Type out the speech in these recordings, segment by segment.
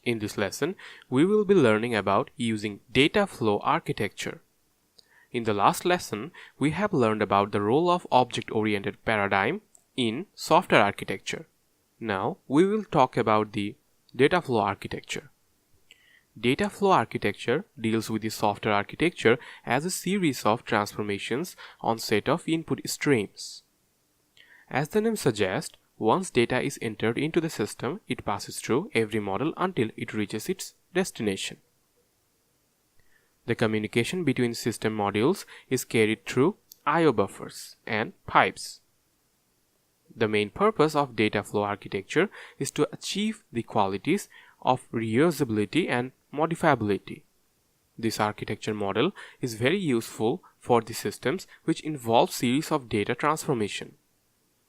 In this lesson, we will be learning about using data flow architecture. In the last lesson, we have learned about the role of object-oriented paradigm in software architecture. Now, we will talk about the data flow architecture. Data flow architecture deals with the software architecture as a series of transformations on set of input streams. As the name suggests, once data is entered into the system, it passes through every model until it reaches its destination. The communication between system modules is carried through I/O buffers and pipes. The main purpose of data flow architecture is to achieve the qualities of reusability and modifiability. This architecture model is very useful for the systems which involve series of data transformation.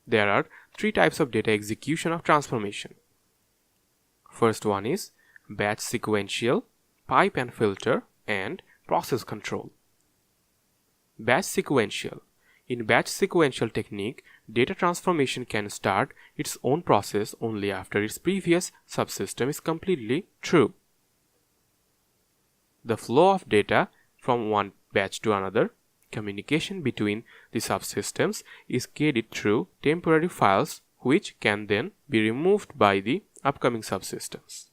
There are three types of data execution of transformation. First one is batch sequential, pipe and filter, and process control. Batch sequential. In batch sequential technique, data transformation can start its own process only after its previous subsystem is completely through. The flow of data from one batch to another, communication between the subsystems is carried through temporary files which can then be removed by the upcoming subsystems.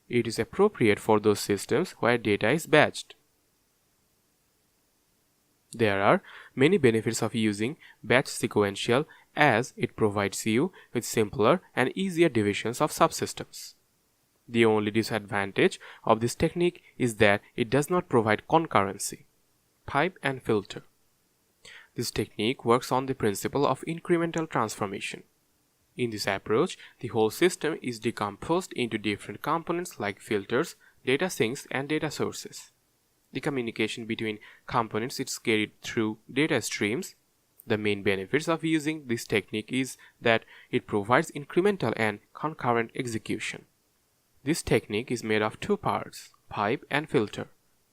It is appropriate for those systems where data is batched. There are many benefits of using batch sequential as it provides you with simpler and easier divisions of subsystems. The only disadvantage of this technique is that it does not provide concurrency. Pipe and filter. This technique works on the principle of incremental transformation. In this approach, the whole system is decomposed into different components like filters, data sinks, and data sources. The communication between components is carried through data streams. The main benefits of using this technique is that it provides incremental and concurrent execution. This technique is made of two parts, pipe and filter.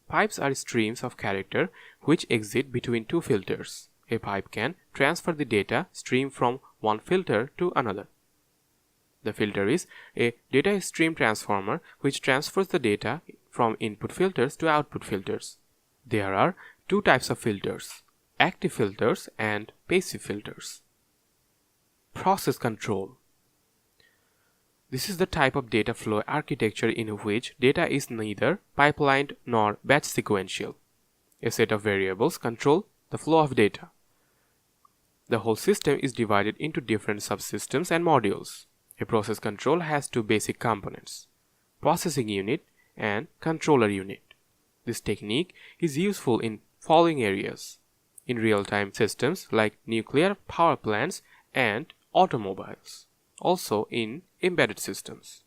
Pipes are streams of character which exist between two filters. A pipe can transfer the data stream from one filter to another. The filter is a data stream transformer which transfers the data from input filters to output filters. There are two types of filters, active filters and passive filters. Process control. This is the type of data flow architecture in which data is neither pipelined nor batch sequential. A set of variables control the flow of data. The whole system is divided into different subsystems and modules. A process control has two basic components, processing unit and controller unit. This technique is useful in following areas: in real-time systems like nuclear power plants and automobiles, also in embedded systems.